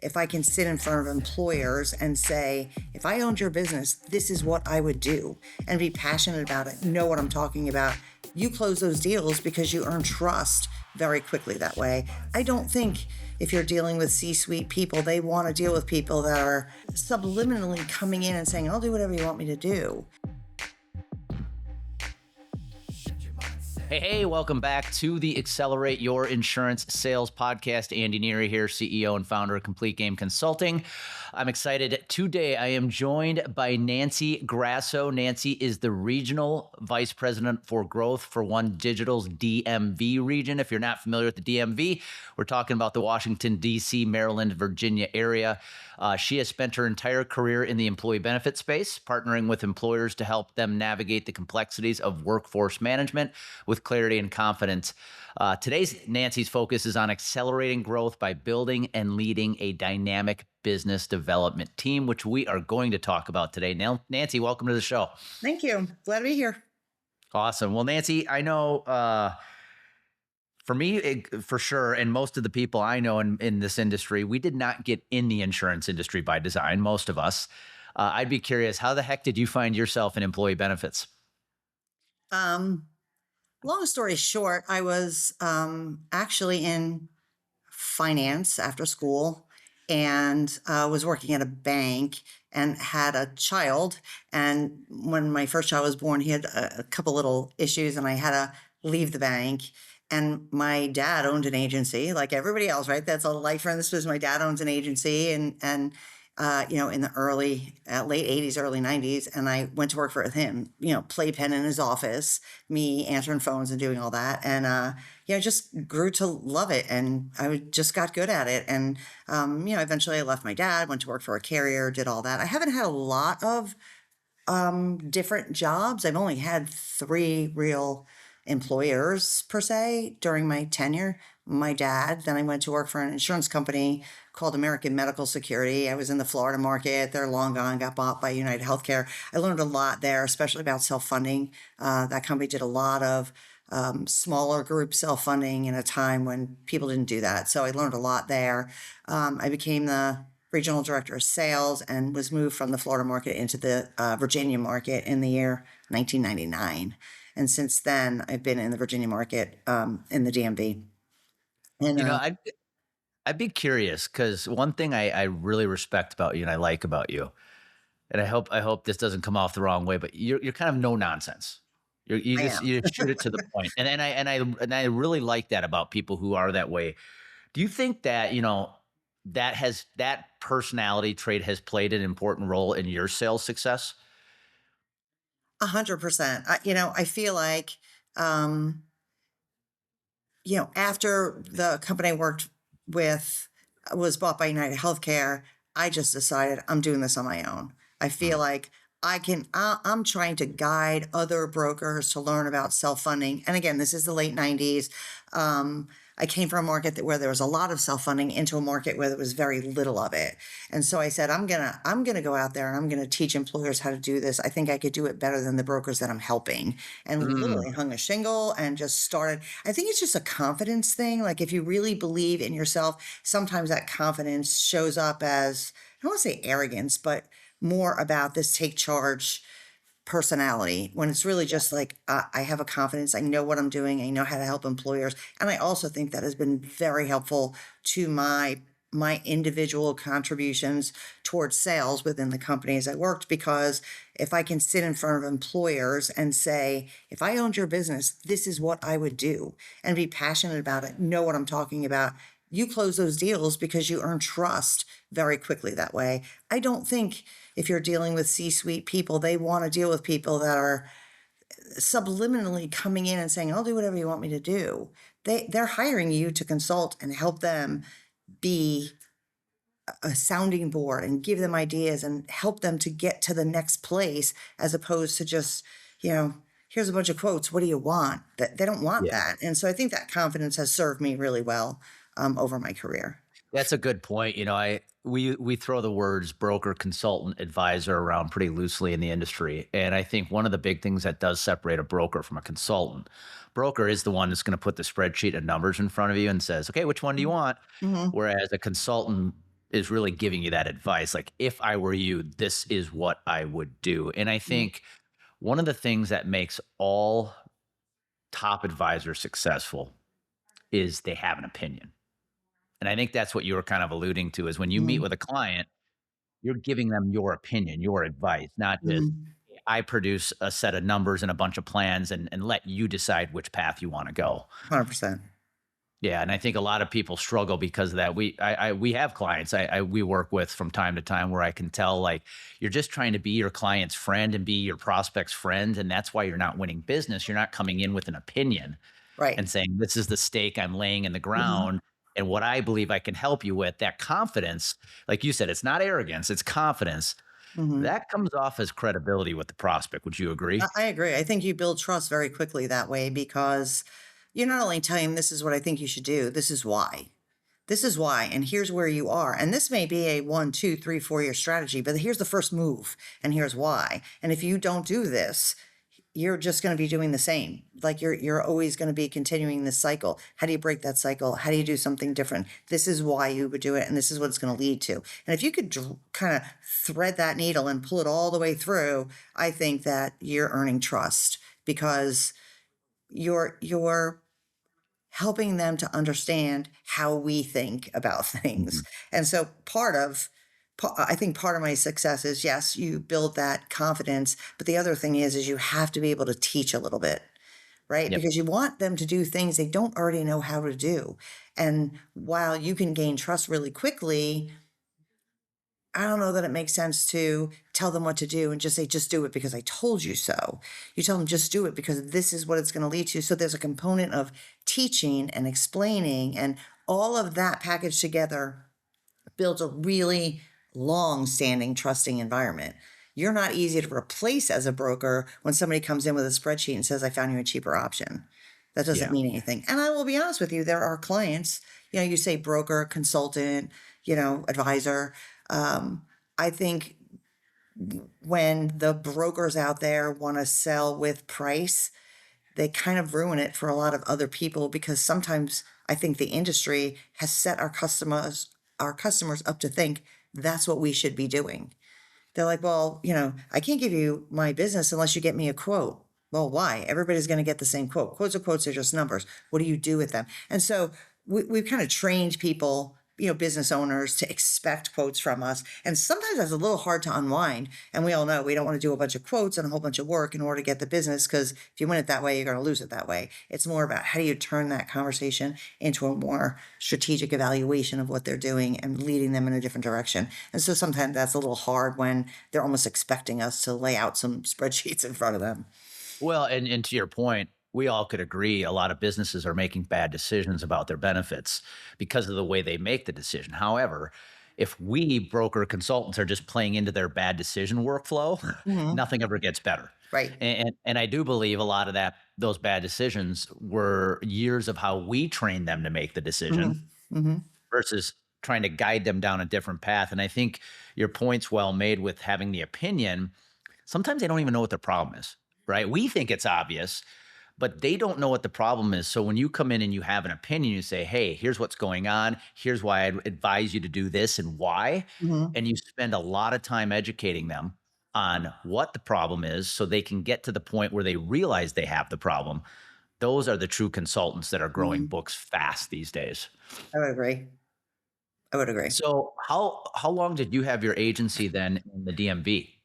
if I can sit in front of employers and say, if I owned your business, this is what I would do, and be passionate about it, know what I'm talking about, you close those deals because you earn trust very quickly that way. I don't think if you're dealing with C-suite people, they want to deal with people that are subliminally coming in and saying, I'll do whatever you want me to do. Hey, welcome back to the Accelerate Your Insurance Sales Podcast. Andy Neary here, CEO and founder of Complete Game Consulting. I'm excited. Today, I am joined by Nancy Grasso. Nancy is the Regional Vice President for Growth for OneDigital's DMV region. If you're not familiar with the DMV, we're talking about the Washington, D.C., Maryland, Virginia area. She has spent her entire career in the employee benefit space, partnering with employers to help them navigate the complexities of workforce management with clarity and confidence. Today's Nancy's focus is on accelerating growth by building and leading a dynamic business development team, which we are going to talk about today. Now, Nancy, welcome to the show. Thank you. Glad to be here. Awesome. Well, Nancy, I know for me, for sure, and most of the people I know in this industry, we did not get in the insurance industry by design, most of us. I'd be curious, how the heck did you find yourself in employee benefits? Long story short, I was actually in finance after school and was working at a bank and had a child. And when my first child was born, he had a couple little issues and I had to leave the bank. And my dad owned an agency like everybody else, right? That's a lifer in this business. My dad owns an agency and in the late 80s, early 90s. And I went to work for him, playpen in his office, me answering phones and doing all that. And, just grew to love it. And I just got good at it. And, eventually I left my dad, went to work for a carrier, did all that. I haven't had a lot of different jobs. I've only had 3 real employers per se during my tenure. My dad, then I went to work for an insurance company called American Medical Security. I was in the Florida market. They're long gone, got bought by United Healthcare. I learned a lot there, especially about self-funding. That company did a lot of smaller group self-funding in a time when people didn't do that. So I learned a lot there. I became the regional director of sales and was moved from the Florida market into the Virginia market in the year 1999. And since then, I've been in the Virginia market in the DMV. And I'd be curious because one thing I really respect about you and I like about you, and I hope this doesn't come off the wrong way, but you're kind of no nonsense. You shoot it to the point, and I really like that about people who are that way. Do you think that that personality trait has played an important role in your sales success? 100%. I feel like, after the company I worked with was bought by United Healthcare, I just decided I'm doing this on my own. I feel like I'm trying to guide other brokers to learn about self-funding. And again, this is the late 90s. I came from a market where there was a lot of self-funding into a market where there was very little of it. And so I said, I'm gonna go out there and I'm gonna teach employers how to do this. I think I could do it better than the brokers that I'm helping. And literally hung a shingle and just started. I think it's just a confidence thing. Like if you really believe in yourself, sometimes that confidence shows up as, I don't want to say arrogance, but more about this take charge personality, when it's really just like, I have a confidence, I know what I'm doing, I know how to help employers. And I also think that has been very helpful to my individual contributions towards sales within the companies I worked, because if I can sit in front of employers and say, if I owned your business, this is what I would do, and be passionate about it, know what I'm talking about, you close those deals because you earn trust very quickly that way. I don't think if you're dealing with C-suite people, they want to deal with people that are subliminally coming in and saying, I'll do whatever you want me to do. They're hiring you to consult and help them be a sounding board and give them ideas and help them to get to the next place, as opposed to just, here's a bunch of quotes. What do you want? They don't want that. And so I think that confidence has served me really well over my career. That's a good point. We throw the words broker, consultant, advisor around pretty loosely in the industry. And I think one of the big things that does separate a broker from a consultant, broker is the one that's going to put the spreadsheet of numbers in front of you and says, okay, which one do you want? Mm-hmm. Whereas a consultant is really giving you that advice. Like, if I were you, this is what I would do. And I Mhm. think one of the things that makes all top advisors successful is they have an opinion. And I think that's what you were kind of alluding to is when you meet Mhm. with a client, you're giving them your opinion, your advice, not just Mhm. I produce a set of numbers and a bunch of plans and let you decide which path you want to go. 100%. Yeah, and I think a lot of people struggle because of that. We have clients we work with from time to time where I can tell like you're just trying to be your client's friend and be your prospect's friend, and that's why you're not winning business. You're not coming in with an opinion Right. and saying this is the stake I'm laying in the Mhm. ground and what I believe I can help you with. That confidence, like you said, it's not arrogance, it's confidence. Mhm. That comes off as credibility with the prospect. Would you agree? I agree. I think you build trust very quickly that way because you're not only telling them this is what I think you should do, this is why. This is why, and here's where you are. And this may be a 1, 2, 3, 4 year strategy, but here's the first move, and here's why. And if you don't do this, you're just going to be doing the same. Like you're always going to be continuing this cycle. How do you break that cycle? How do you do something different? This is why you would do it, and this is what it's going to lead to. And if you could kind of thread that needle and pull it all the way through, I think that you're earning trust because you're helping them to understand how we think about things. Mhm. And so I think part of my success is yes, you build that confidence, but the other thing is you have to be able to teach a little bit, right? Yep. Because you want them to do things they don't already know how to do. And while you can gain trust really quickly, I don't know that it makes sense to tell them what to do and just say, just do it because I told you so. You tell them, just do it because this is what it's going to lead to. So there's a component of teaching and explaining, and all of that packaged together builds a really long standing, trusting environment. You're not easy to replace as a broker when somebody comes in with a spreadsheet and says, I found you a cheaper option. That doesn't Yeah. mean anything. And I will be honest with you, there are clients, you say broker, consultant, advisor. Um, I think when the brokers out there want to sell with price, they kind of ruin it for a lot of other people because sometimes I think the industry has set our customers up to think that's what we should be doing. They're like, well, I can't give you my business unless you get me a quote. Well, why? Everybody's going to get the same quote. Quotes are just numbers. What do you do with them? And so we've kind of trained people, business owners to expect quotes from us. And sometimes that's a little hard to unwind. And we all know we don't want to do a bunch of quotes and a whole bunch of work in order to get the business because if you win it that way, you're going to lose it that way. It's more about how do you turn that conversation into a more strategic evaluation of what they're doing and leading them in a different direction. And so sometimes that's a little hard when they're almost expecting us to lay out some spreadsheets in front of them. Well, and to your point, we all could agree a lot of businesses are making bad decisions about their benefits because of the way they make the decision. However, if we broker consultants are just playing into their bad decision workflow, Hmm. nothing ever gets better. Right. And I do believe a lot of those bad decisions were years of how we trained them to make the Hmm. decision Hmm. versus trying to guide them down a different path. And I think your point's well made with having the opinion. Sometimes they don't even know what the problem is, right? We think it's obvious, but they don't know what the problem is. So when you come in and you have an opinion, you say, hey, here's what's going on. Here's why I'd advise you to do this and why. Hmm. And you spend a lot of time educating them on what the problem is so they can get to the point where they realize they have the problem. Those are the true consultants that are growing Hmm. books fast these days. I would agree. I would agree. So how long did you have your agency then in the DMV?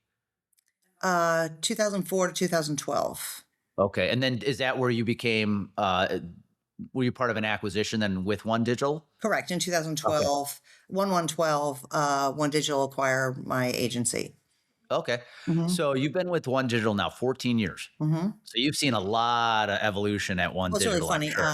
2004 to 2012. Okay, and then is that where you became, were you part of an acquisition then with OneDigital? Correct. In Okay. 2012, 1112, One Digital acquired my agency. Okay. Hmm. So you've been with OneDigital now 14 years. Hmm. So you've seen a lot of evolution at Well, it's really OneDigital, I'm funny. sure.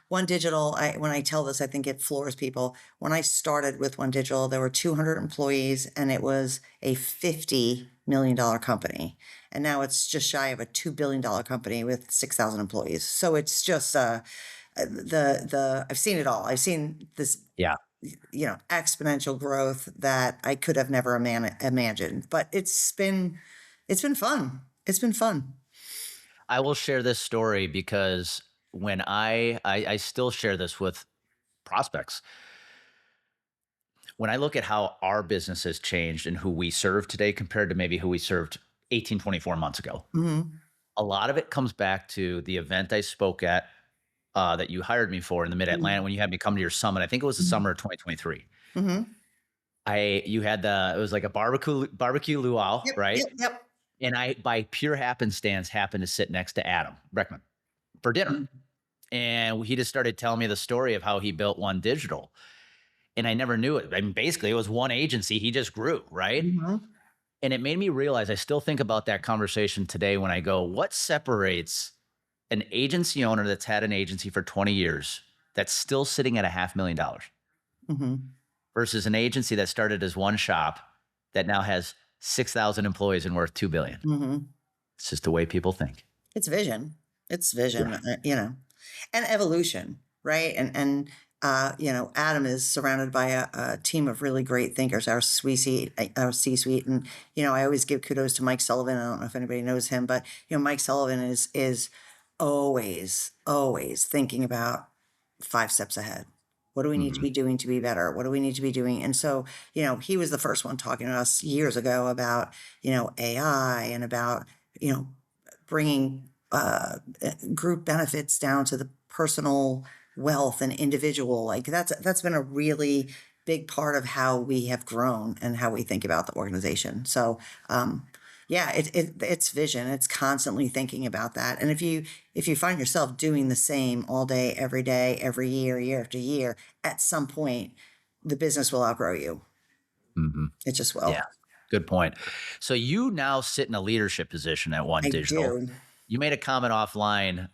One Digital, when I tell this, I think it floors people. When I started with One Digital, there were 200 employees and it was a $50 million company. And now it's just shy of a $2 billion company with 6,000 employees. So it's just I've seen it all. I've seen this, Yeah. exponential growth that I could have never imagined. But it's been fun. It's been fun. I will share this story because when I still share this with prospects. when I look at how our business has changed and who we serve today compared to maybe who we served 18, 24 months ago, Mhm. a lot of it comes back to the event I spoke at that you hired me for in the Mid Atlantic Mhm. when you had me come to your summit. I think it was the Mhm. summer of 2023. Mhm. You had it was like a barbecue luau, Yep, right? yep, yep. And I, by pure happenstance, happened to sit next to Adam Breckman for dinner. Mhm. And he just started telling me the story of how he built OneDigital. And I never knew it. I mean, basically, it was one agency. He just grew, right? Mhm. And it made me realize I still think about that conversation today when I go, what separates an agency owner that's had an agency for 20 years that's still sitting at a $500,000 Mhm. versus an agency that started as one shop that now has 6,000 employees and worth 2 billion. Mhm. It's just the way people think. It's vision. It's vision, Yeah. and evolution, right? Adam is surrounded by a team of really great thinkers. Our C-suite, and I always give kudos to Mike Sullivan. I don't know if anybody knows him, but Mike Sullivan is always thinking about 5 steps ahead. What do we need to Mhm. be doing to be better? What do we need to be doing? And so, he was the first one talking to us years ago about, AI and about, you know, bringing group benefits down to the personal wealth and individual. Like that's been a really big part of how we have grown and how we think about the organization. So, yeah, it's vision. It's constantly thinking about that. And if you find yourself doing the same all day, every year, year after year, at some point, the business will outgrow you. Mhm. It just will. Yeah. Good point. So you now sit in a leadership position at One I Digital. do. You made a comment offline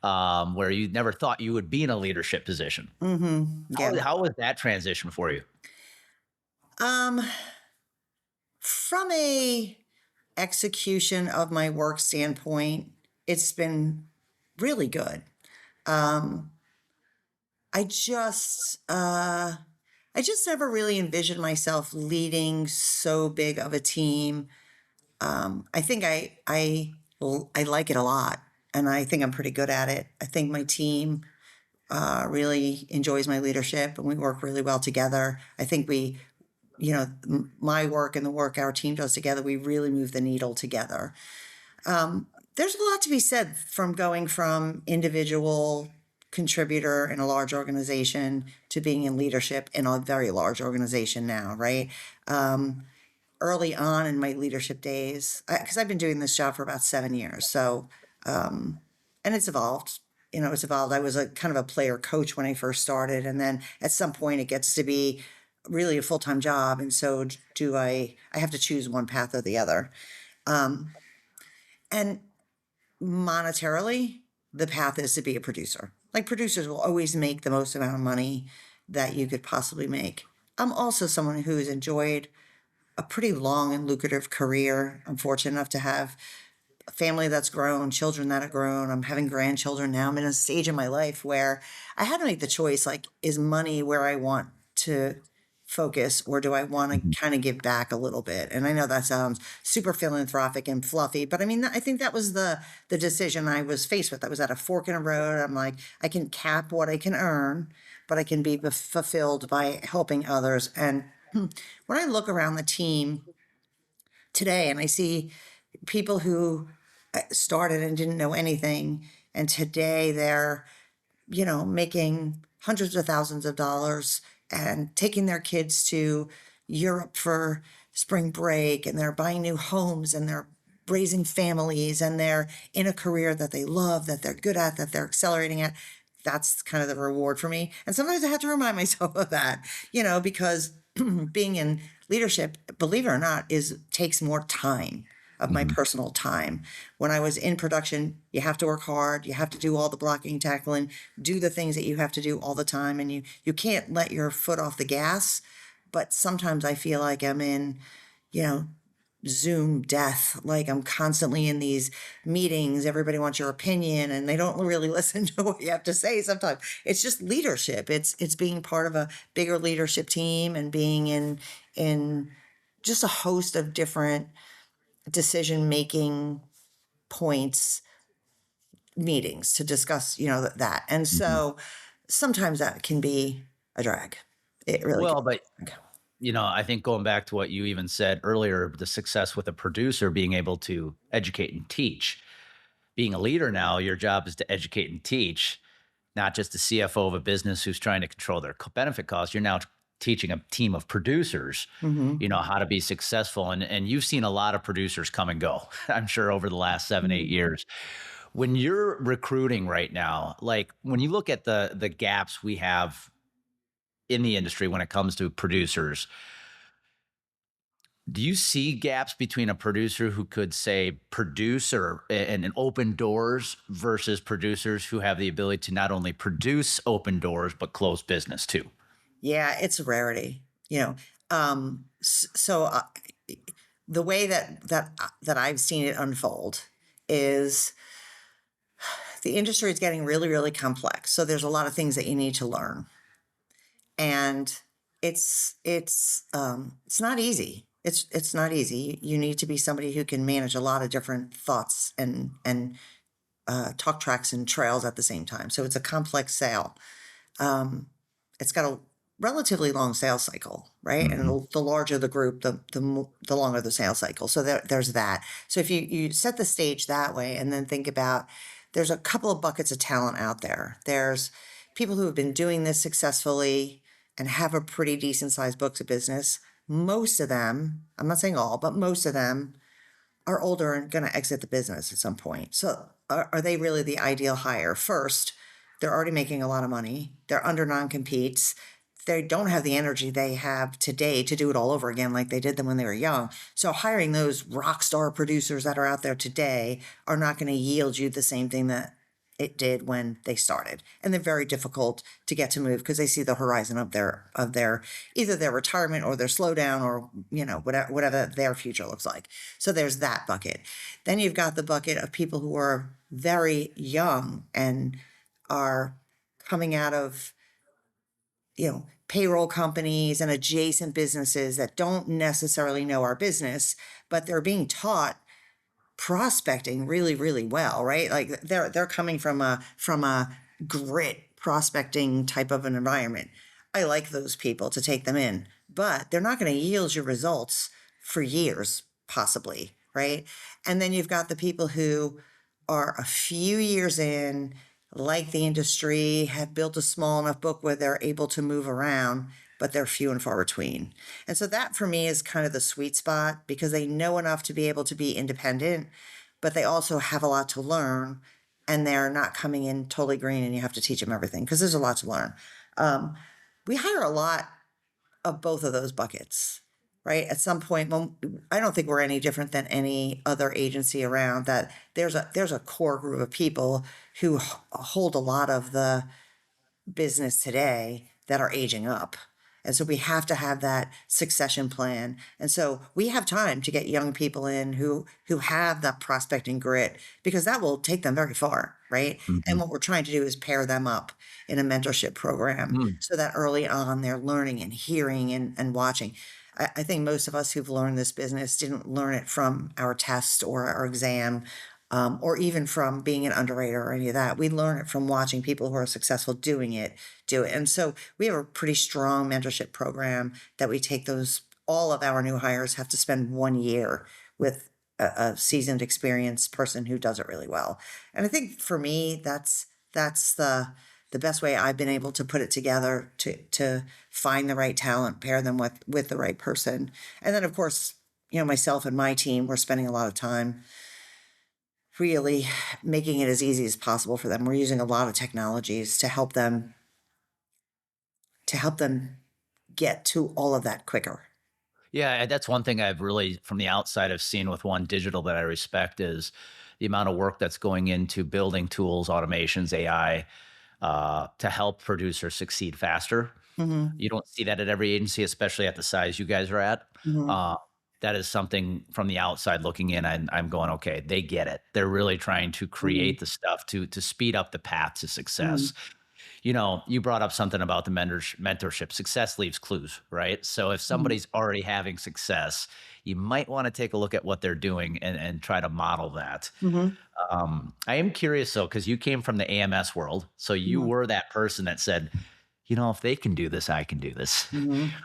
where you never thought you would be in a leadership position. Yeah. How was that transition for you? Um, from a execution of my work standpoint, it's been really good. Um, I just I just never really envisioned myself leading so big of a team. I think I like it a lot, and I think I'm pretty good at it. I think my team really enjoys my leadership, and we work really well together. I think my work and the work our team does together, we really move the needle together. There's a lot to be said from going from individual contributor in a large organization to being in leadership in a very large organization now, right? Early on in my leadership days, because I've been doing this job for about 7 years, so and it's evolved. It's evolved. I was a kind of a player coach when I first started, and then at some point it gets to be really a full time job, and so do I. I have to choose one path or the other, and monetarily, the path is to be a producer. Like producers will always make the most amount of money that you could possibly make. I'm also someone who's enjoyed a pretty long and lucrative career. I'm fortunate enough to have a family that's grown, children that have grown. I'm having grandchildren now. I'm in a stage in my life where I had to make the choice like, is money where I want to focus, or do I want Mhm. to kind of give back a little bit? And I know that sounds super philanthropic and fluffy, but I mean, I think that was the decision I was faced with. I was at a fork in a road. I'm like, I can cap what I can earn, but I can be fulfilled by helping others. And when I look around the team today and I see people who started and didn't know anything, and today they're, making hundreds of thousands of dollars and taking their kids to Europe for spring break, and they're buying new homes, and they're raising families, and they're in a career that they love, that they're good at, that they're accelerating at. That's kind of the reward for me. And sometimes I have to remind myself of that, because being in leadership, believe it or not, is takes more time of my Mhm. personal time. When I was in production, you have to work hard, you have to do all the blocking, tackling, do the things that you have to do all the time, and you can't let your foot off the gas. But sometimes I feel like I'm in, you know, Zoom death. Like I'm constantly in these meetings. Everybody wants your opinion and they don't really listen to what you have to say sometimes. It's just leadership. It's being part of a bigger leadership team and being in just a host of different decision making points meetings to discuss, that. And Mhm. so sometimes that can be a drag. It really can Well, but be a drag. I think going back to what you even said earlier, the success with a producer being able to educate and teach. Being a leader now, your job is to educate and teach, not just the CFO of a business who's trying to control their benefit costs. You're now teaching a team of producers, Mm-hmm. how to be successful. And you've seen a lot of producers come and go, I'm sure, over the last 7, 8 years. When you're recruiting right now, like when you look at the gaps we have in the industry when it comes to producers, do you see gaps between a producer who could say produce and open doors versus producers who have the ability to not only produce open doors but close business too? Yeah, it's a rarity. So the way that I've seen it unfold is the industry is getting really, really complex. So there's a lot of things that you need to learn, and it's not easy. It's not easy. You need to be somebody who can manage a lot of different thoughts and talk tracks and trails at the same time. So it's a complex sale. Um, it's got a relatively long sales cycle, right? And Mhm. the larger the group, the longer the sales cycle. So there's that. So if you set the stage that way, and then think about, there's a couple of buckets of talent out there. There's people who have been doing this successfully and have a pretty decent sized books of business. Most of them, I'm not saying all, but most of them are older and going to exit the business at some point. So are they really the ideal hire? First, they're already making a lot of money. They're under non-competes. They don't have the energy they have today to do it all over again like they did them when they were young. So hiring those rock star producers that are out there today are not going to yield you the same thing that it did when they started. And they're very difficult to get to move because they see the horizon of their either their retirement or their slowdown or whatever their future looks like. So there's that bucket. Then you've got the bucket of people who are very young and are coming out of payroll companies and adjacent businesses that don't necessarily know our business, but they're being taught prospecting really, really well, right? Like they're coming from a grit prospecting type of an environment. I like those people to take them in, but they're not going to yield you results for years, possibly, right? And then you've got the people who are a few years in, like the industry, have built a small enough book where they're able to move around, but they're few and far between. And so that for me is kind of the sweet spot because they know enough to be able to be independent, but they also have a lot to learn and they're not coming in totally green and you have to teach them everything because there's a lot to learn. Um, we hire a lot of both of those buckets, right? At some point, when I don't think we're any different than any other agency around, that there's a core group of people who hold a lot of the business today that are aging up. And so we have to have that succession plan. And so we have time to get young people in who have that prospecting grit because that will take them very far, right? And Mhm. what we're trying to do is pair them up in a mentorship program Mm. so that early on they're learning and hearing and watching. I think most of us who've learned this business didn't learn it from our test or our exam, or even from being an underwriter or any of that. We learn it from watching people who are successful doing it do it. And so we have a pretty strong mentorship program that we take those. All of our new hires have to spend 1 year with a seasoned, experienced person who does it really well. And I think for me, that's the best way I've been able to put it together to find the right talent, pair them with the right person. And then of course, myself and my team, we're spending a lot of time really making it as easy as possible for them. We're using a lot of technologies to help them get to all of that quicker. Yeah, that's one thing I've really, from the outside, have seen with OneDigital that I respect is the amount of work that's going into building tools, automations, AI, to help producers succeed faster. Mhm, You don't see that at every agency, especially at the size you guys are at. mhm, Uh, that is something from the outside looking in. I'm going, okay, they get it. They're really trying to mhm, create the stuff to speed up the path to mhm, success. You brought up something about the mentorship. Success leaves clues, right? So if mhm, somebody's already having success, you might want to take a look at what they're doing and try to model that. mhm, I am curious though, because you came from the AMS world. So you mhm, were that person that said, if they can do this, I can do this. mhm.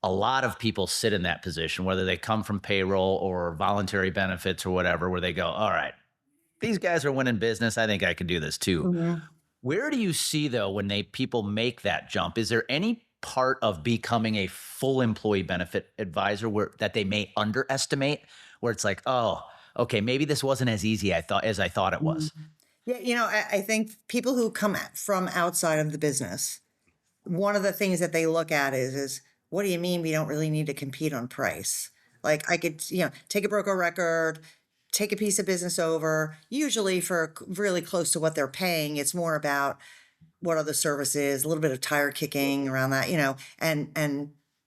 a lot of people sit in that position, whether they come from payroll or voluntary benefits or whatever, where they go, all right, these guys are winning business. I think I can do this too. Mhm. Where do you see though when people make that jump? Is there any part of becoming a full employee benefit advisor where that they may underestimate, where it's like, oh, okay, maybe this wasn't as easy as I thought it Mhm. was? Yeah, I think people who come from outside of the business, one of the things that they look at is what do you mean we don't really need to compete on price? Like I could, take a broker record, take a piece of business over, usually for really close to what they're paying. It's more about what other services, a little bit of tire kicking around that,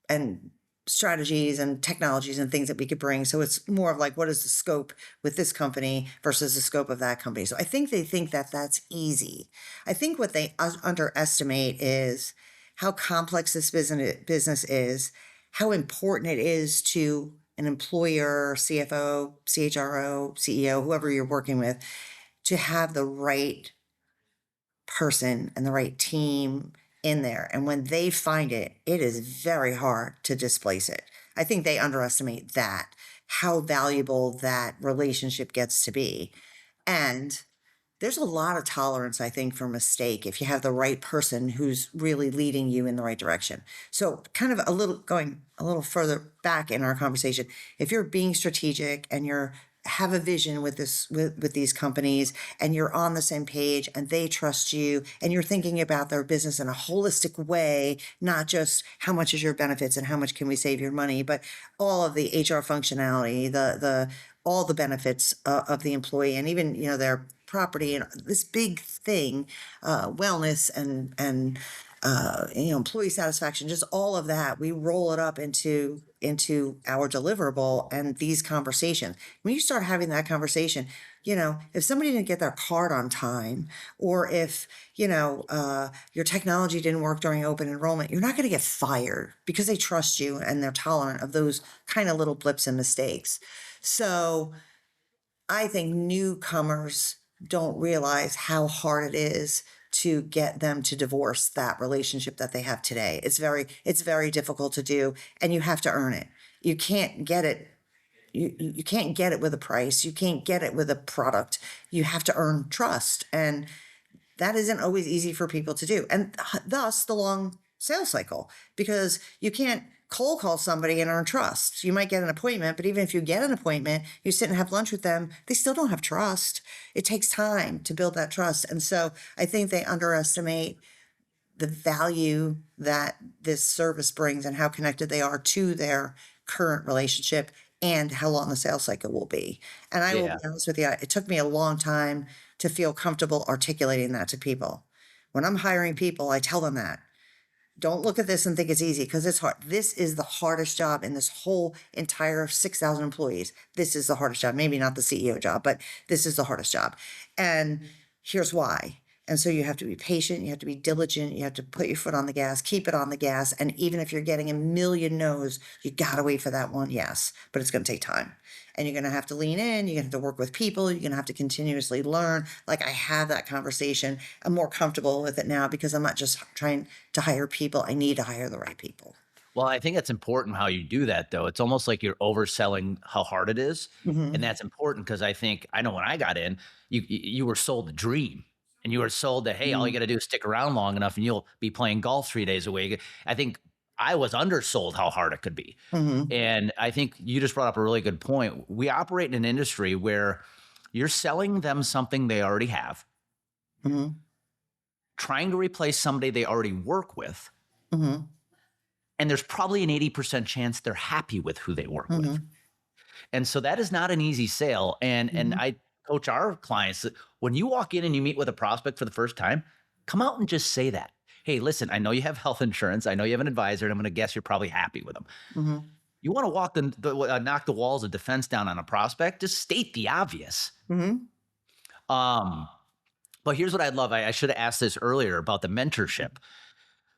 and strategies and technologies and things that we could bring. So it's more of like what is the scope with this company versus the scope of that company. So I think they think that that's easy. I think what they underestimate is how complex this business is, how important it is to an employer, CFO, CHRO, CEO, whoever you're working with, to have the right person and the right team in there. And when they find it, it is very hard to displace it. I think they underestimate that, how valuable that relationship gets to be. And there's a lot of tolerance, I think, for mistake if you have the right person who's really leading you in the right direction. So, kind of going a little further back in our conversation, if you're being strategic and you're have a vision with with these companies and you're on the same page and they trust you and you're thinking about their business in a holistic way, not just how much is your benefits and how much can we save your money, but all of the HR functionality, the all the benefits of the employee, and even their property and this big thing, wellness and employee satisfaction, just all of that. We roll it up into our deliverable and these conversations. When you start having that conversation, if somebody didn't get their card on time, or if your technology didn't work during open enrollment, you're not going to get fired because they trust you and they're tolerant of those kind of little blips and mistakes. So I think newcomers don't realize how hard it is to get them to divorce that relationship that they have today. It's very difficult to do, and you have to earn it. You can't get it. You can't get it with a price. You can't get it with a product. You have to earn trust, and that isn't always easy for people to do. And thus the long sales cycle, because you can't cold call somebody and earn trust. You might get an appointment, but even if you get an appointment, you sit and have lunch with them, they still don't have trust. It takes time to build that trust. And so I think they underestimate the value that this service brings and how connected they are to their current relationship and how long the sales cycle will be. And I will be Yeah. honest with you, it took me a long time to feel comfortable articulating that to people. When I'm hiring people, I tell them that. Don't look at this and think it's easy because it's hard. This is the hardest job in this whole entire 6,000 employees. This is the hardest job. Maybe not the CEO job, but this is the hardest job. And here's why. And so you have to be patient, you have to be diligent, you have to put your foot on the gas, keep it on the gas. And even if you're getting a million no's, you got to wait for that one yes, but it's going to take time. And you're going to have to lean in, you're going to have to work with people, you're going to have to continuously learn. Like I have that conversation. I'm more comfortable with it now because I'm not just trying to hire people, I need to hire the right people. Well, I think it's important how you do that, though. It's almost like you're overselling how hard it is, and Hmm. that's important because I know when I got in, you were sold a dream, and you were sold that hey, all you got to do is stick around long enough, and you'll be playing golf 3 days a week. I think I was undersold how hard it could be, Hmm. and I think you just brought up a really good point. We operate in an industry where you're selling them something they already have, Hmm. trying to replace somebody they already work with, Hmm. and there's probably an 80% chance they're happy with who they work with. Hmm. And so that is not an easy sale. And Hmm. I coach our clients that when you walk in and you meet with a prospect for the first time, come out and just say that. Hey, listen, I know you have health insurance. I know you have an advisor, and I'm going to guess you're probably happy with them. Hmm. You want to knock the walls of defense down on a prospect? Just state the obvious. Hmm. Um, but here's what I'd love. I should have asked this earlier about the mentorship.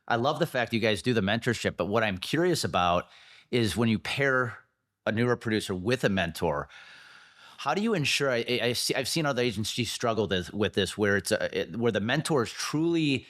I love the fact you guys do the mentorship, but what I'm curious about is when you pair a newer producer with a mentor, how do you ensure? I've seen other agencies struggle with this, where where the mentor is truly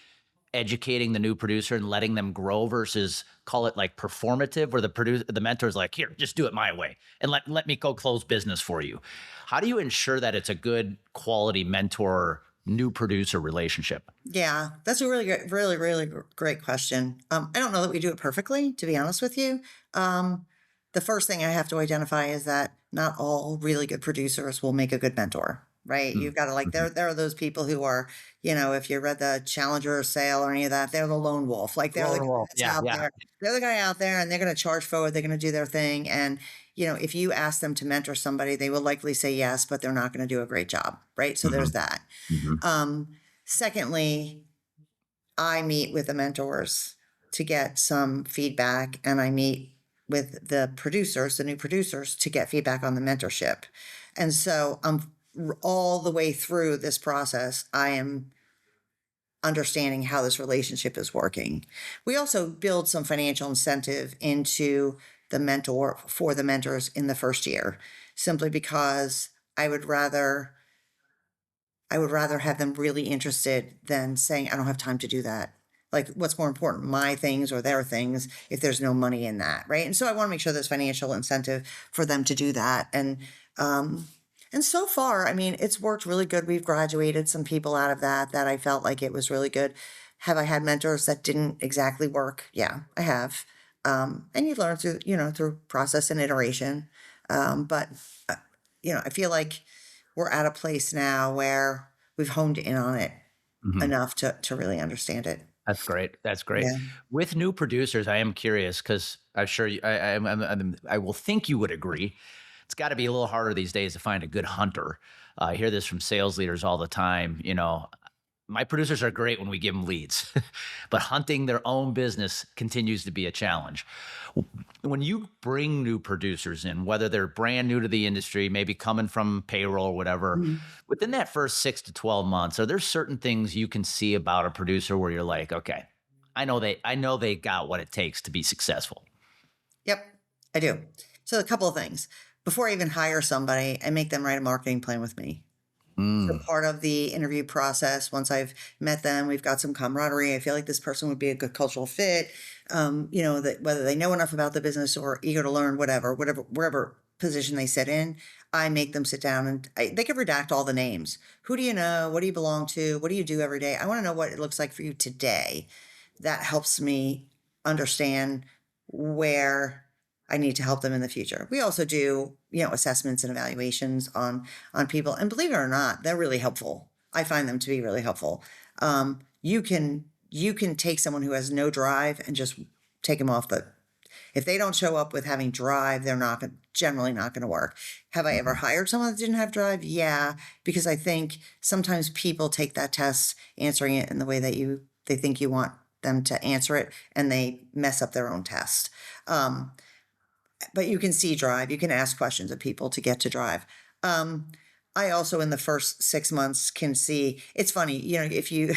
educating the new producer and letting them grow versus call it like performative, where the mentor is like, here, just do it my way and let me go close business for you. How do you ensure that it's a good quality mentor new producer relationship? Yeah, that's a really great, great question. I don't know that we do it perfectly, to be honest with you. Um, the first thing I have to identify is that not all really good producers will make a good mentor, right? Mm, You've got to like mhm. there are those people who are, if you read the Challenger sale or any of that, they're the lone wolf. Like they're the Lone guy wolf. that's Yeah, out yeah. there. They're the guy out there, and they're going to charge forward. They're going to do their thing, and if you ask them to mentor somebody, they will likely say yes, but they're not going to do a great job, right? So Hmm. there's that. Hmm. Um, Secondly, I meet with the mentors to get some feedback, and I meet with the producers, the new producers, to get feedback on the mentorship. And so all the way through this process, I am understanding how this relationship is working. We also build some financial incentive into the mentor for the mentors in the first year, simply because I would rather I would rather have them really interested than saying, I don't have time to do that. Like, what's more important, my things or their things, if there's no money in that, right? And so I want to make sure there's financial incentive for them to do that. And so far, I mean, it's worked really good. We've graduated some people out of that I felt like it was really good. Have I had mentors that didn't exactly work? Yeah, I have. And you learn through process and iteration. But uh, I feel like we're at a place now where we've honed in on it Hmm. enough to really understand it. That's great. That's great. Yeah. With new producers, I am curious because I'm sure I will think you would agree. It's got to be a little harder these days to find a good hunter. I hear this from sales leaders all the time. My producers are great when we give them leads, but hunting their own business continues to be a challenge. When you bring new producers in, whether they're brand new to the industry, maybe coming from payroll or whatever, Mhm. within that first 6 to 12 months, are there certain things you can see about a producer where you're like, okay, I know they got what it takes to be successful. Yep, I do. So a couple of things. Before I even hire somebody, I make them write a marketing plan with me. So Mm, part of the interview process, once I've met them, we've got some camaraderie. I feel like this person would be a good cultural fit. That whether they know enough about the business or eager to learn, whatever, wherever position they sit in, I make them sit down and they can redact all the names. Who do you know? What do you belong to? What do you do every day? I want to know what it looks like for you today. That helps me understand where I need to help them in the future. We also do, assessments and evaluations on people, and believe it or not, they're really helpful. I find them to be really helpful. You can take someone who has no drive and just take them off the. If they don't show up with having drive, they're generally not going to work. Have I ever mhm, hired someone that didn't have drive? Yeah, because I think sometimes people take that test answering it in the way that they think you want them to answer it, and they mess up their own test. Um, but you can see drive. You can ask questions of people to get to drive. Um, I also, in the first 6 months, can see. It's funny, if you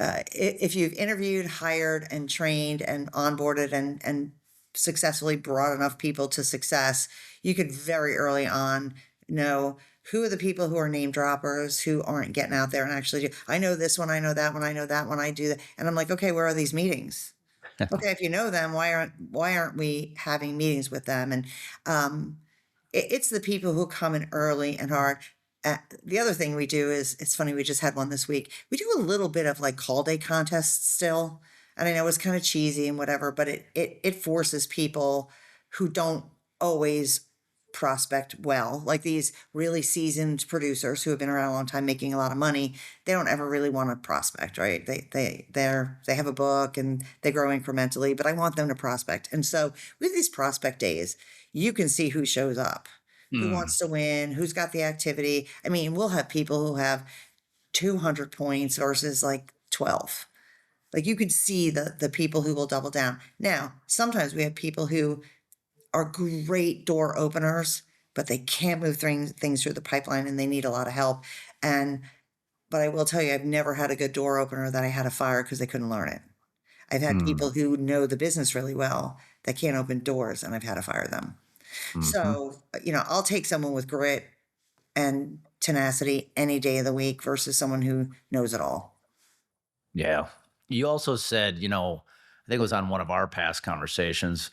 if you've interviewed, hired, and trained, and onboarded, and successfully brought enough people to success, you could very early on know who are the people who are name droppers, who aren't getting out there and actually do. I know this one, I know that one, I know that one, I do that, and I'm like, okay, where are these meetings? Okay, if you know them, why aren't we having meetings with them? And it's the people who come in early and hard. The other thing we do is it's funny. We just had one this week. We do a little bit of like call day contests still, and I know it's kind of cheesy and whatever, but it forces people who don't always prospect well, like these really seasoned producers who have been around a long time making a lot of money. They don't ever really want to prospect, right? They have a book and they grow incrementally, but I want them to prospect. And so with these prospect days, you can see who shows up, who mm, wants to win, who's got the activity. I mean, we'll have people who have 200 points versus like 12. Like you could see the people who will double down. Now, sometimes we have people who are great door openers, but they can't move things through the pipeline and they need a lot of help. And but I will tell you, I've never had a good door opener that I had to fire because they couldn't learn it. I've had mm, people who know the business really well that can't open doors, and I've had to fire them. mhm. So, I'll take someone with grit and tenacity any day of the week versus someone who knows it all. Yeah. You also said, I think it was on one of our past conversations,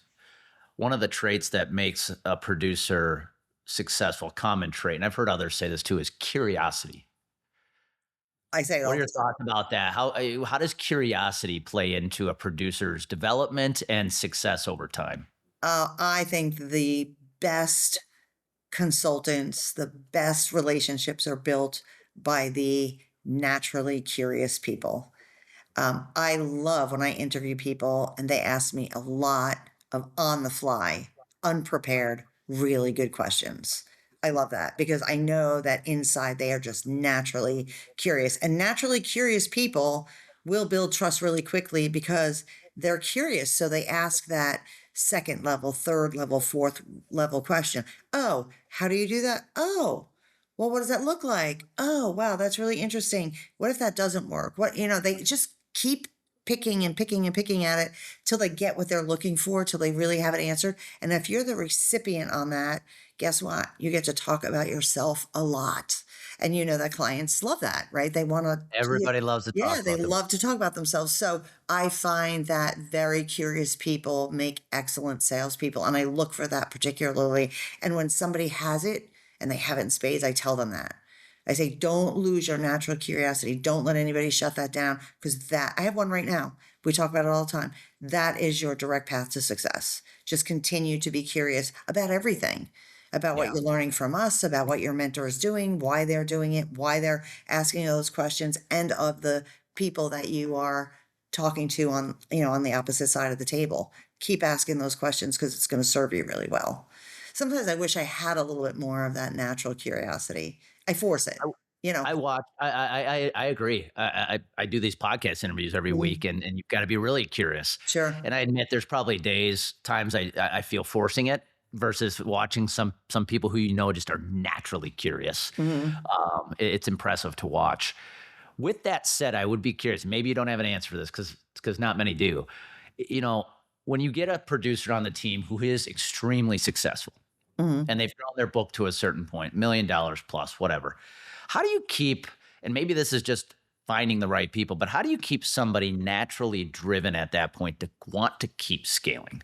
one of the traits that makes a producer successful, common trait, and I've heard others say this too, is curiosity. I say it What are all your the time. thoughts about that? How does curiosity play into a producer's development and success over time? I think the best consultants, the best relationships are built by the naturally curious people. I love when I interview people and they ask me a lot of on the fly, unprepared, really good questions. I love that because I know that inside they are just naturally curious. And naturally curious people will build trust really quickly because they're curious. So they ask that second level, third level, fourth level question. Oh, how do you do that? Oh, well, what does that look like? Oh, wow, that's really interesting. What if that doesn't work? They just keep picking and picking and picking at it till they get what they're looking for, till they really have it answered. And if you're the recipient on that, guess what? You get to talk about yourself a lot. And you know that clients love that, right? They want to, Everybody loves to yeah, talk they about them. love to talk about themselves. So I find that very curious people make excellent salespeople. And I look for that particularly. And when somebody has it and they have it in spades, I tell them that. I say, don't lose your natural curiosity. Don't let anybody shut that down because I have one right now. We talk about it all the time. That is your direct path to success. Just continue to be curious about everything, about what Yeah. you're learning from us, about what your mentor is doing, why they're doing it, why they're asking those questions, and of the people that you are talking to on the opposite side of the table. Keep asking those questions because it's going to serve you really well. Sometimes I wish I had a little bit more of that natural curiosity. I force it, you know? I watch. I agree. I do these podcast interviews every Mhm. week, and you've got to be really curious. Sure. And I admit, there's probably times I feel forcing it versus watching some people who just are naturally curious. Mhm. It's impressive to watch. With that said, I would be curious. Maybe you don't have an answer for this because not many do. You know, when you get a producer on the team who is extremely successful Mhm. and they've grown their book to a certain point, $1 million plus, whatever. How do you keep, and maybe this is just finding the right people, but how do you keep somebody naturally driven at that point to want to keep scaling?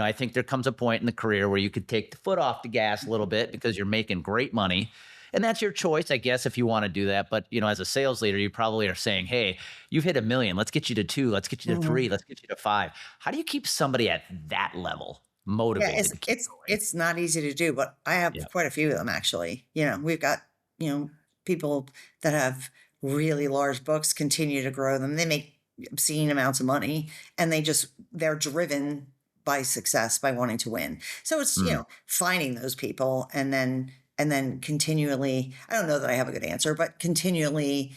I think there comes a point in the career where you could take the foot off the gas a little bit because you're making great money. And that's your choice, I guess, if you want to do that. But, as a sales leader, you probably are saying, hey, you've hit 1 million. Let's get you to 2. Let's get you to 3. Mhm. Let's get you to 5. How do you keep somebody at that level Yeah, motivated it's to keep it's going? it's not easy to do, but I have Yeah. quite a few of them actually. We've got, people that have really large books continue to grow them. They make obscene amounts of money and they're driven by success, by wanting to win. So it's, Mm, finding those people and then continually, I don't know that I have a good answer, but continually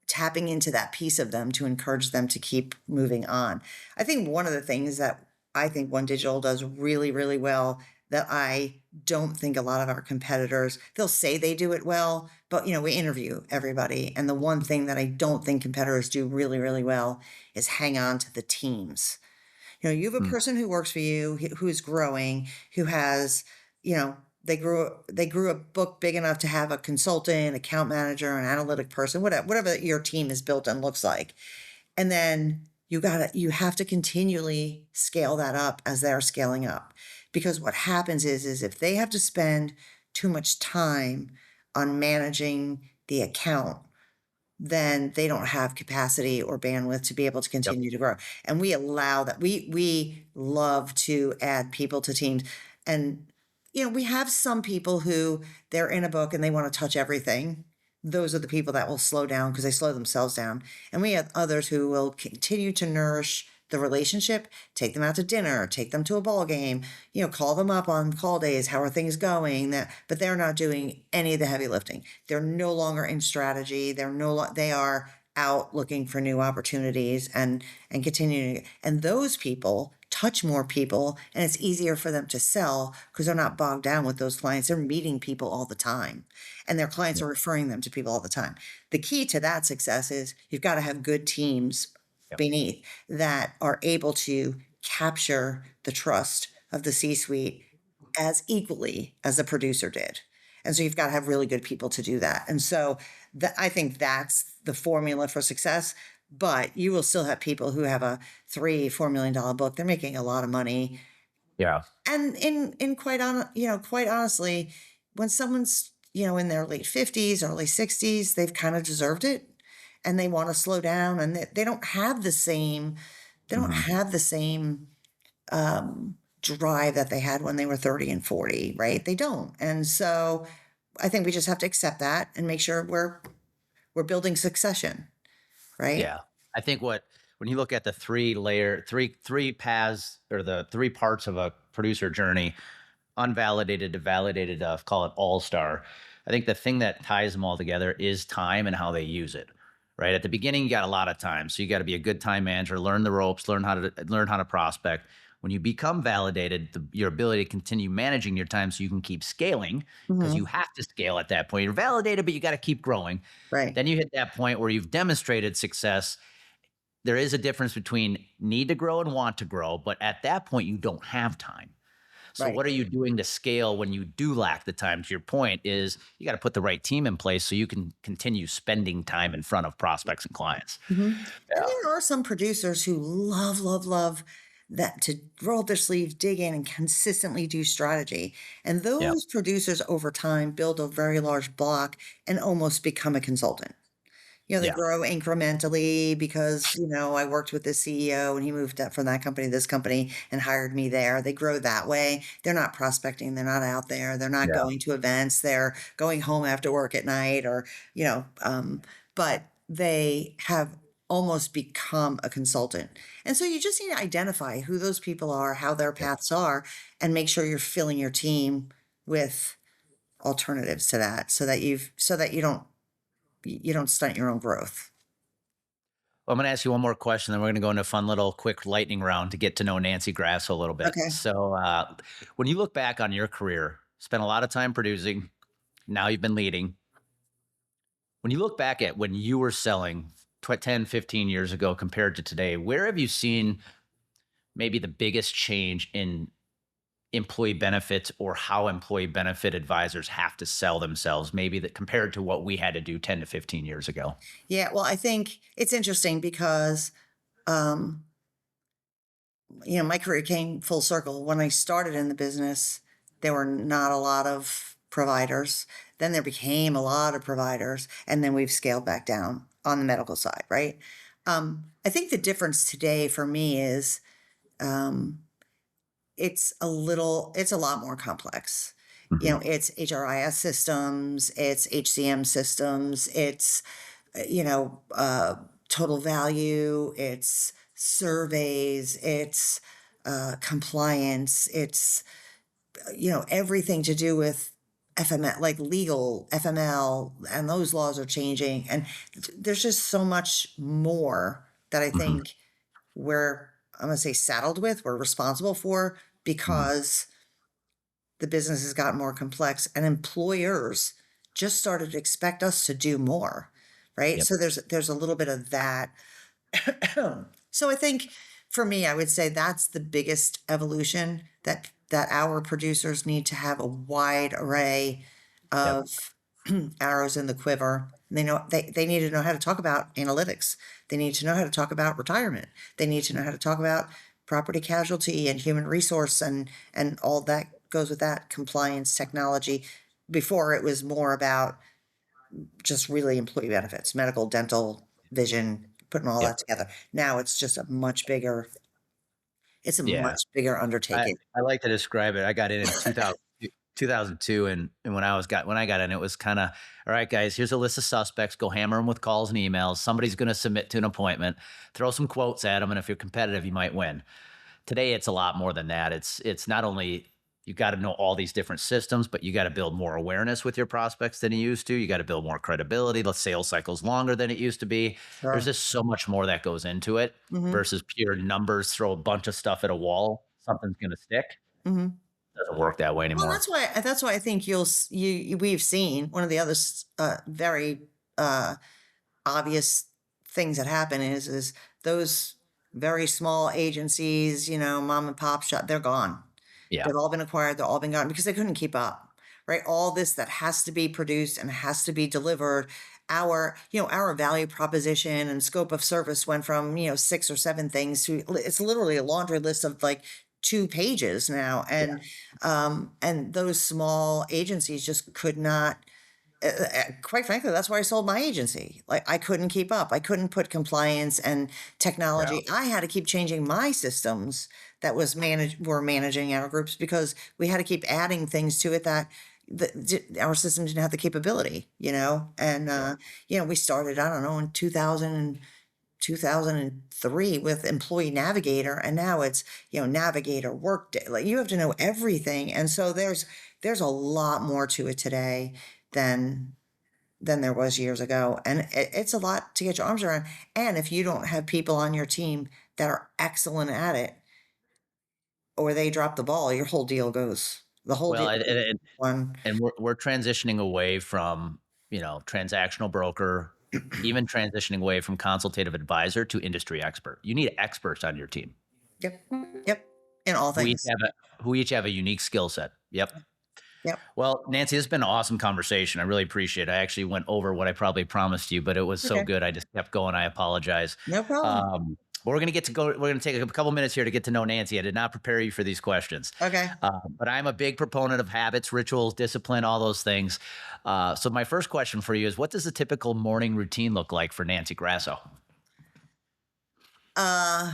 tapping into that piece of them to encourage them to keep moving on. I think one of the things that I think OneDigital does really, really well that I don't think a lot of our competitors, they'll say they do it well, but we interview everybody. And the one thing that I don't think competitors do really, really well is hang on to the teams. You have a mm, person who works for you who is growing, who has, you know, they grew a book big enough to have a consultant, account manager, an analytic person, whatever your team is built and looks like. And then you have to continually scale that up as they're scaling up. Because what happens is if they have to spend too much time on managing the account, then they don't have capacity or bandwidth to be able to yep. continue to grow. And we allow that. We love to add people to teams. And we have some people who they're in a book and they want to touch everything. Those are the people that will slow down because they slow themselves down. And we have others who will continue to nourish the relationship, take them out to dinner, take them to a ball game, call them up on call days. How are things going? But they're not doing any of the heavy lifting. They're no longer in strategy. They are out looking for new opportunities and continuing. And those people touch more people, and it's easier for them to sell because they're not bogged down with those clients. They're meeting people all the time, and their clients Yep. are referring them to people all the time. The key to that success is you've got to have good teams Yep. beneath that are able to capture the trust of the C-suite as equally as the producer did. And so you've got to have really good people to do that. And so I think that's the formula for success. but you will still have people who have a $3-4 million book. They're making a lot of money. Yeah. And quite honestly, when someone's, in their late 50s, early 60s, they've kind of deserved it and they want to slow down, and they don't have the same they don't Hmm. have the same drive that they had when they were 30 and 40, right? They don't. And so I think we just have to accept that and make sure we're building succession, right? Yeah. I think when you look at the three paths or the three parts of a producer journey, unvalidated to validated, call it all star. I think the thing that ties them all together is time and how they use it. Right at the beginning, you got a lot of time, so you got to be a good time manager, learn the ropes, learn how to prospect. When you become validated, your ability to continue managing your time so you can keep scaling, because you Hmm. have to scale at that point. You're validated, but you got to keep growing. Right. Then you hit that point where you've demonstrated success. There is a difference between need to grow and want to grow, but at that point, you don't have time. So Right. what are you doing to scale when you do lack the time? To your point is you got to put the right team in place so you can continue spending time in front of prospects and clients. Mhm. And Yeah. there are some producers who love, love, love that to roll up their sleeves, dig in, and consistently do strategy. And Yep. those producers over time build a very large block and almost become a consultant. They Yeah. grow incrementally because, I worked with the CEO and he moved up from that company to this company and hired me there. They grow that way. They're not prospecting. They're not out there. They're not Yeah. going to events. They're going home after work at night or, but they have almost become a consultant. And so you just need to identify who those people are, how their Yep. paths are, and make sure you're filling your team with alternatives to that so that you don't stunt your own growth. Well, I'm going to ask you one more question, then we're going to go into a fun little quick lightning round to get to know Nancy Grasso a little bit. Okay. So, when you look back on your career, spent a lot of time producing, now you've been leading. When you look back at when you were selling 10, 15 years ago compared to today, where have you seen maybe the biggest change in employee benefits or how employee benefit advisors have to sell themselves, maybe that compared to what we had to do 10 to 15 years ago? Yeah, well, I think it's interesting because, um, my career came full circle. When I started in the business, there were not a lot of providers. Then there became a lot of providers, and then we've scaled back down on the medical side, right? I think the difference today for me is um, it's a lot more complex. Hmm. It's HRIS systems, it's HCM systems, it's total value, it's surveys, it's compliance, it's everything to do with FML, like legal FML, and those laws are changing, and there's just so much more that I Hmm. think I'm gonna say saddled with, we're responsible for Hmm. because the business has gotten more complex and employers just started to expect us to do more, right? Yep. So there's a little bit of that. So I think for me, I would say that's the biggest evolution that our producers need to have a wide array Yep. of arrows in the quiver. They need to know how to talk about analytics. They need to know how to talk about retirement. They need to know how to talk about property casualty and human resource and all that goes with that compliance technology. Before it was more about just really employee benefits, medical, dental, vision, putting all Yep. that together. Now it's a Yeah. much bigger I, undertaking. I like to describe it. I got in 2002, and when I got in, it was kind of, all right, guys, here's a list of suspects. Go hammer them with calls and emails. Somebody's going to submit to an appointment. Throw some quotes at them, and if you're competitive, you might win. Today, it's a lot more than that. It's not only you got to know all these different systems, but you got to build more awareness with your prospects than you used to. You got to build more credibility. The sales cycle's longer than it used to be. There's Sure. just so much more that goes into it Mhm, versus pure numbers. Throw a bunch of stuff at a wall, something's going to stick. mhm. Doesn't work that way Well, anymore. that's why I think we've seen one of the other very uh, obvious things that happen is those very small agencies, mom and pop shop, they're gone. Yeah. They've all been acquired, they've all been gone because they couldn't keep up, right? All this that has to be produced and has to be delivered our value proposition and scope of service went from, 6 or 7 things to it's literally a laundry list of like 2 pages now. And those small agencies just could not, quite frankly, that's why I sold my agency. Like I couldn't keep up. I couldn't put compliance and Yeah. technology. I had to keep changing my systems that were managing our groups because we had to keep adding things to it that our system didn't have the capability, and we started, I don't know, in 2003 with Employee Navigator, and now it's, Navigator, Workday. Like you have to know everything, and so there's a lot more to it today than there was years ago, and it's a lot to get your arms around. And if you don't have people on your team that are excellent at it, or they drop the ball, your whole deal goes. The whole Well, deal and, goes and, one. and we're transitioning away from, transactional broker, even transitioning away from consultative advisor to industry expert. You need experts on your team Yep, yep, in all who each things. have who each have a unique skill set. Yep. Yep. Well, Nancy, this has been an awesome conversation. I really appreciate it. I actually went over what I probably promised you, but it was so Okay, good. I just kept going. I apologize. no problem. But we're going to we're going to take a couple minutes here to get to know Nancy. I did not prepare you for these questions. Okay. But I'm a big proponent of habits, rituals, discipline, all those things. So my first question for you is, what does a typical morning routine look like for Nancy Grasso? Uh,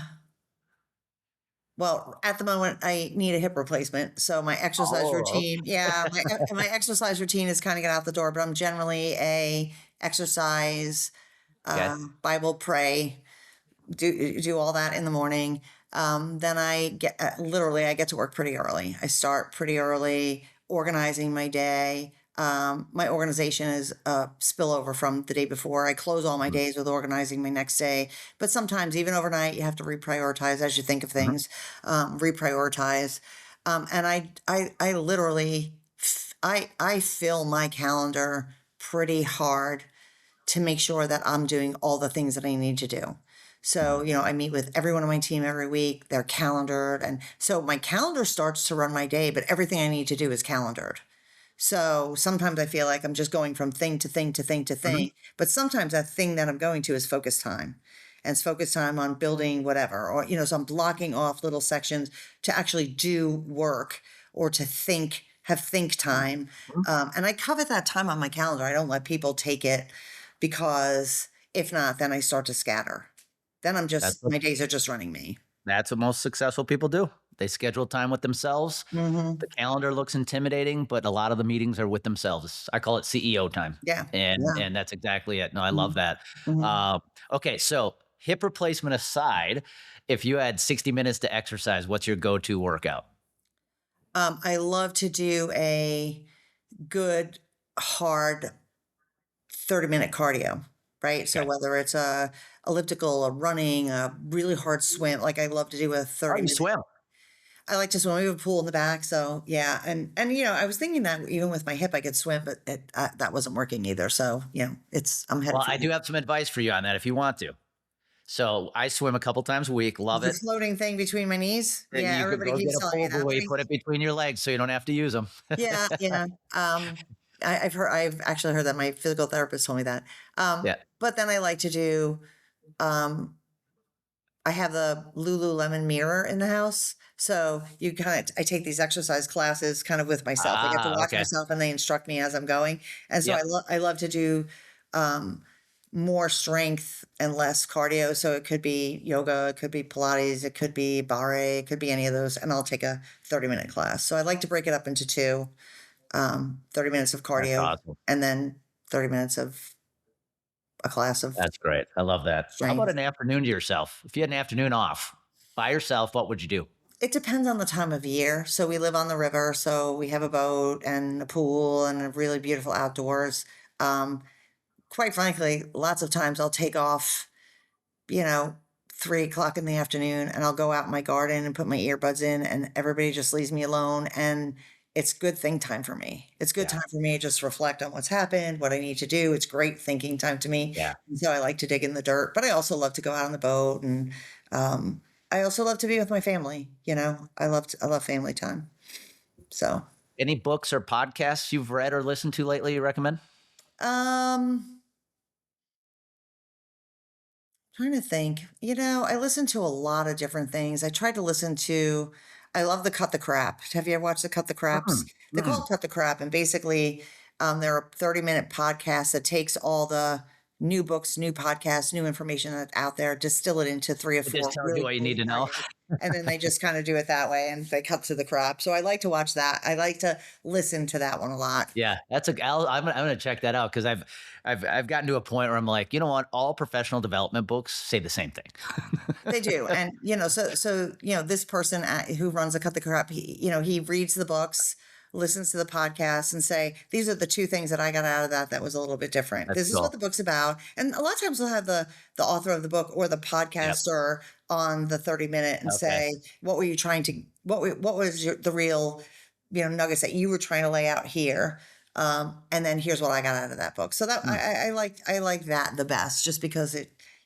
well, at the moment, I need a hip replacement, so my exercise Oh, routine, yeah, my exercise routine is kind of get out the door, but I'm generally a exercise, okay. Bible, pray, do all that in the morning. Then I get literally I get to work pretty early. I start pretty early organizing my day. My organization is a spillover from the day before. I close all my days with organizing my next day. But sometimes, even overnight, you have to reprioritize as you think of Mhm. things. Reprioritize, and I literally I fill my calendar pretty hard to make sure that I'm doing all the things that I need to do. So, I meet with everyone on my team every week. They're calendared. And so my calendar starts to run my day, but everything I need to do is calendared. So sometimes I feel like I'm just going from thing to thing to thing to Mhm. thing. But sometimes that thing that I'm going to is focus time. And it's focus time on building whatever. Or, so I'm blocking off little sections to actually do work or to have think time. Mhm. And I covet that time on my calendar. I don't let people take it because if not, then I start to scatter. Then That's my days are just running me. That's what most successful people do. They schedule time with themselves. Hmm. The calendar looks intimidating, but a lot of the meetings are with themselves. I call it CEO time, Yeah. and Yeah. that's exactly it. No, I love Hmm. that. Hmm. Okay, so hip replacement aside, if you had 60 minutes to exercise, what's your go-to workout? I love to do a good, hard 30-minute cardio, right? So Okay. whether it's a elliptical, a running, a really hard swim, like I love to do a Oh, 30 you minute. swim. I like to swim. We have a pool in the back, so yeah. And I was thinking that even with my hip, I could swim, but that wasn't working either. So I'm headed Well, for I that. do have some advice for you on that if you want to. So I swim a couple times a week, love The it. floating thing between my knees. Yeah, You could everybody go get keeps a telling me pool that. buoy, put it between your legs so you don't have to use them. Yeah, yeah. I've actually heard that my physical therapist told me that. Yeah. But then I like to do, um, I have the Lululemon mirror in the house. So I take these exercise classes kind of with myself. I get to watch Okay. myself and they instruct me as I'm going. And so Yep. I love to do, um, more strength and less cardio. So it could be yoga, it could be Pilates, it could be barre, it could be any of those. And I'll take a 30-minute class. So I like to break it up into two, 30 minutes of That's cardio awesome. and then 30 minutes of a class of That's great. I love that. How about strength. an afternoon to yourself? If you had an afternoon off by yourself, what would you do? It depends on the time of year. So we live on the river, so we have a boat and a pool and a really beautiful outdoors. Um, Quite frankly, lots of times I'll take off, you know, 3 o'clock in the afternoon and I'll go out in my garden and put my earbuds in and everybody just leaves me alone. And it's good think time for me. It's good Yeah. time for me to just reflect on what's happened, what I need to do. It's great thinking time to me. Yeah. And so I like to dig in the dirt, but I also love to go out on the boat and um, I also love to be with my family. I love family time. So, Any books or podcasts you've read or listened to lately you recommend? um, Trying to think. I listen to a lot of different things. I love the Cut the Crap. Have you ever watched the Cut the Craps? Mm, They call mm. it Cut the Crap, and basically, they're a 30-minute podcast that takes all the new books, new podcasts, new information that's out there, distill it into three or It just four tells you really what you cool need to know. nuggets, and then they just kind of do it that way, and they cut to the crap. So I like to watch that. I like to listen to that one a lot. Yeah, I'm gonna check that out because I've gotten to a point where I'm like, you know what? All professional development books say the same thing. They do, and this person who runs a Cut the Crap, he reads the books, listens to the podcast, and say these are the two things that I got out of that was a little bit different. That's This is what cool. the book's about, and a lot of times we'll have the author of the book or the Yep. podcaster on the 30-minute and Okay. say what were you trying to what was the real nuggets that you were trying to lay out here. And then here's what I got out of that book. So that Mm. I like that the best, just because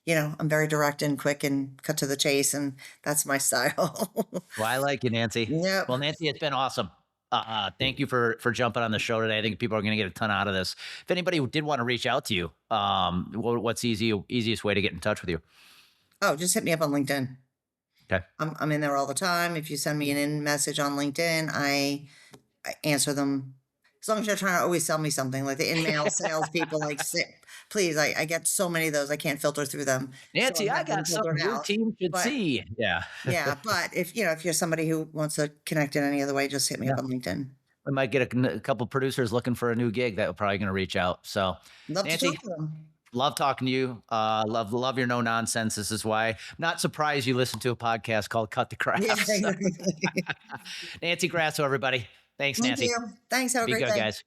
I'm very direct and quick and cut to the chase, and that's my style. Well, I like you, Nancy. Yep. Well, Nancy, it's been awesome. Thank you for jumping on the show today. I think people are going to get a ton out of this. If anybody did want to reach out to you, what's the easiest way to get in touch with you? Oh, just hit me up on LinkedIn. Okay. I'm in there all the time. If you send me an in message on LinkedIn, I answer them. As long as you're trying to always sell me something, like the in-mail salespeople, like, please, I get so many of those, I can't filter through them. So Nancy, I'm I having them got something filtered your out. team should But see. Yeah. yeah, but if you're somebody who wants to connect in any other way, just hit me Yeah. up on LinkedIn. We might get a couple producers looking for a new gig that are probably going to reach out. So, Love to Nancy, talk to them. love talking to you. Love your no nonsense. This is why I'm not surprised you listen to a podcast called Cut the Crap. Yeah, So, exactly. Nancy Grasso, everybody. Thanks, Thank Nancy. you. Thanks. Have a Be great good, day. guys.